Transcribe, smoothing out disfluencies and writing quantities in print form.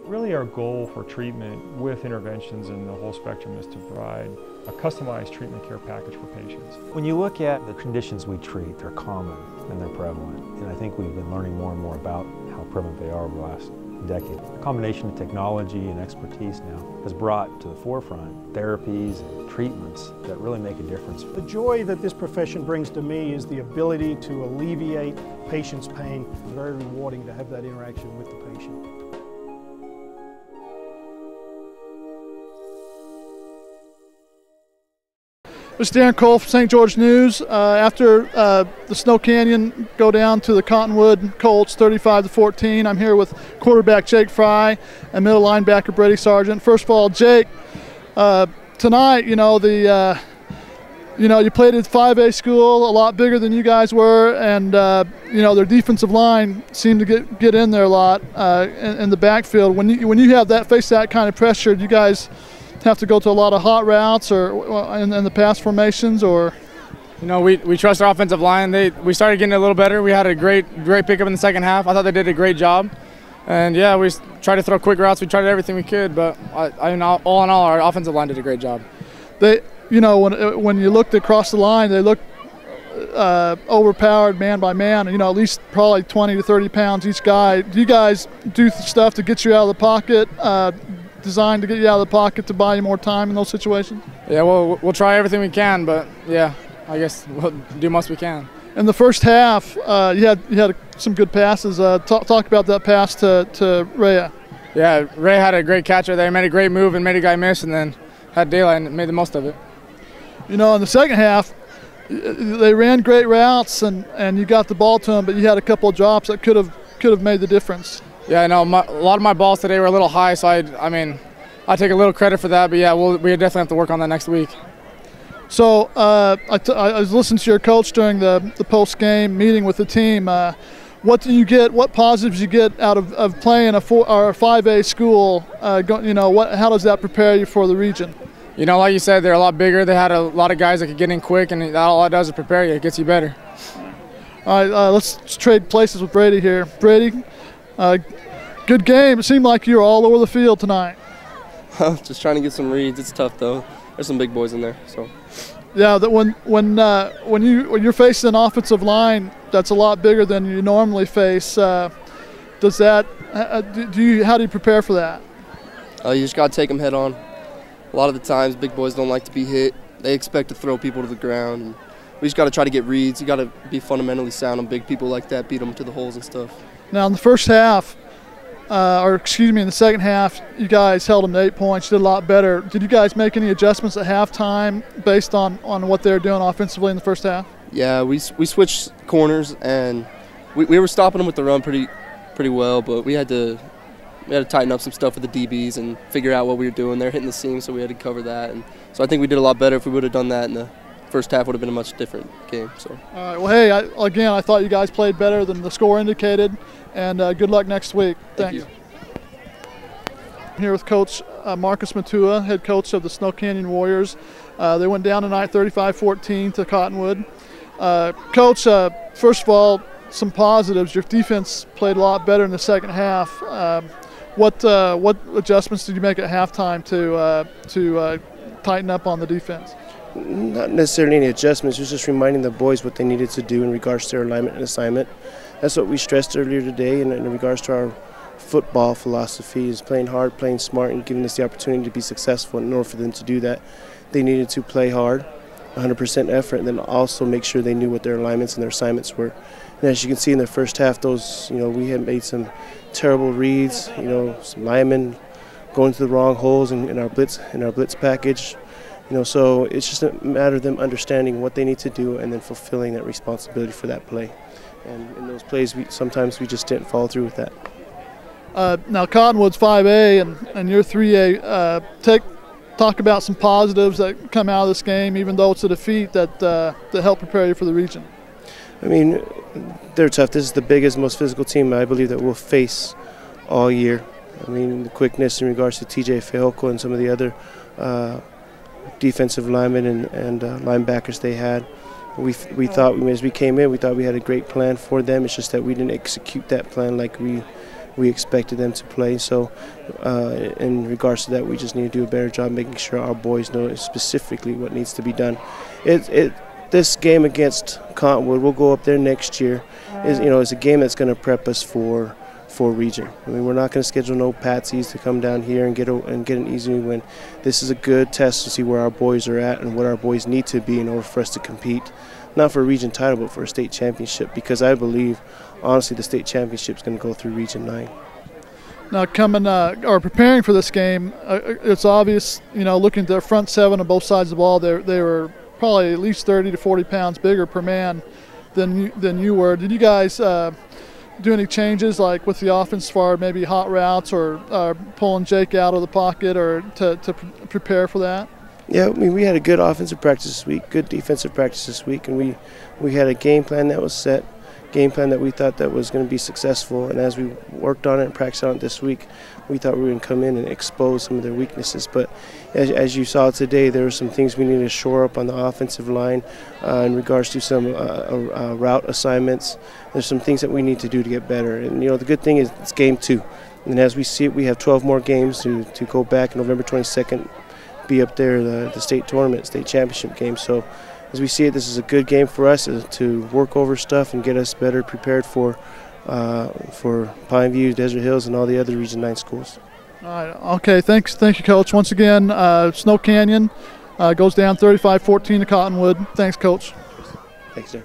Really our goal for treatment with interventions in the whole spectrum is to provide a customized treatment care package for patients. When you look at the conditions we treat, they're common and they're prevalent. And I think we've been learning more and more about how prevalent they are over the last decade. A combination of technology and expertise now has brought to the forefront therapies and treatments that really make a difference. The joy that this profession brings to me is the ability to alleviate patients' pain. It's very rewarding to have that interaction with the patient. This is Darren Cole from St. George News. After the Snow Canyon go down to the Cottonwood Colts 35-14, I'm here with quarterback Jacob Frei and middle linebacker Brady Sargent. First of all, Jake, tonight, you played at 5A school, a lot bigger than you guys were, and their defensive line seemed to get in there a lot in the backfield. When you have that face that kind of pressure, do you guys have to go to a lot of hot routes or in the pass formations, or? We trust our offensive line. We started getting a little better. We had a great pickup in the second half. I thought they did a great job. And yeah, we tried to throw quick routes. We tried everything we could, but all in all, our offensive line did a great job. When you looked across the line, they looked overpowered man by man. At least probably 20 to 30 pounds each guy. Do you guys do stuff to get you out of the pocket? Designed to get you out of the pocket to buy you more time in those situations? Yeah, we'll try everything we can, but yeah, I guess we'll do most we can. In the first half, you had some good passes. Talk about that pass to Ray. Yeah, Ray had a great catcher there. He made a great move and made a guy miss, and then had daylight and made the most of it. In the second half, they ran great routes and you got the ball to them, but you had a couple of drops that could have made the difference. Yeah, I know. A lot of my balls today were a little high, so I take a little credit for that. But yeah, we definitely have to work on that next week. So I was listening to your coach during the post-game meeting with the team. What do you get? What positives you get out of playing a 5A school? How does that prepare you for the region? Like you said, they're a lot bigger. They had a lot of guys that could get in quick, and all it does is prepare you. It gets you better. All right, let's trade places with Brady here. Brady. Good game. It seemed like you were all over the field tonight. Just trying to get some reads. It's tough though. There's some big boys in there. So. Yeah, that when you're facing an offensive line that's a lot bigger than you normally face, how do you prepare for that? You just gotta take them head on. A lot of the times, big boys don't like to be hit. They expect to throw people to the ground. And we just gotta try to get reads. You gotta be fundamentally sound on big people like that. Beat them to the holes and stuff. Now, in the first half, in the second half, you guys held them to 8 points. You did a lot better. Did you guys make any adjustments at halftime based on what they were doing offensively in the first half? Yeah, we switched corners, and we were stopping them with the run pretty well, but we had to tighten up some stuff with the DBs and figure out what we were doing. They're hitting the seam, so we had to cover that. And so I think we did a lot better. If we would have done that in the first half, would have been a much different game. So. All right. Well, hey, I thought you guys played better than the score indicated, and good luck next week. Thank you. I'm here with Coach Marcus Matua, head coach of the Snow Canyon Warriors. They went down tonight 35-14 to Cottonwood. Coach, first of all, some positives. Your defense played a lot better in the second half. What adjustments did you make at halftime to tighten up on the defense? Not necessarily any adjustments, it was just reminding the boys what they needed to do in regards to their alignment and assignment. That's what we stressed earlier today in regards to our football philosophy, is playing hard, playing smart, and giving us the opportunity to be successful. In order for them to do that, they needed to play hard, 100% effort, and then also make sure they knew what their alignments and their assignments were. And as you can see in the first half, we had made some terrible reads, some linemen going to the wrong holes in our blitz package. So it's just a matter of them understanding what they need to do and then fulfilling that responsibility for that play. And in those plays, sometimes we just didn't follow through with that. Now Cottonwood's 5A and you're 3A. Talk about some positives that come out of this game, even though it's a defeat, that help prepare you for the region. I mean, they're tough. This is the biggest, most physical team I believe that we'll face all year. I mean, the quickness in regards to TJ Feholko and some of the other defensive linemen and linebackers they had. We thought, as we came in, we thought we had a great plan for them. It's just that we didn't execute that plan like we we expected them to play. So in regards to that, we just need to do a better job making sure our boys know specifically what needs to be done. This game against Cottonwood, we'll go up there next year, is a game that's going to prep us for region. I mean, we're not going to schedule no patsies to come down here and get an easy win. This is a good test to see where our boys are at and what our boys need to be in order for us to compete, not for a region title, but for a state championship, because I believe, honestly, the state championship is going to go through Region 9. Now, preparing for this game, it's obvious, looking at their front seven on both sides of the ball, they were probably at least 30 to 40 pounds bigger per man than you were. Did you guys do any changes, like with the offense, as far as maybe hot routes or pulling Jake out of the pocket, or to prepare for that? Yeah, I mean, we had a good offensive practice this week, good defensive practice this week, and we had a game plan that was set, game plan that we thought that was going to be successful. And as we worked on it and practiced on it this week, we thought we were going to come in and expose some of their weaknesses. But as you saw today, there were some things we needed to shore up on the offensive line in regards to some route assignments. There's some things that we need to do to get better. And, the good thing is it's game 2. And as we see it, we have 12 more games to go back November 22nd, be up there, the state tournament, state championship game. So as we see it, this is a good game for us to work over stuff and get us better prepared for Pineview, Desert Hills, and all the other Region 9 schools. All right. Okay. Thank you, Coach. Once again, Snow Canyon goes down 35-14 to Cottonwood. Thanks, Coach. Thanks, sir.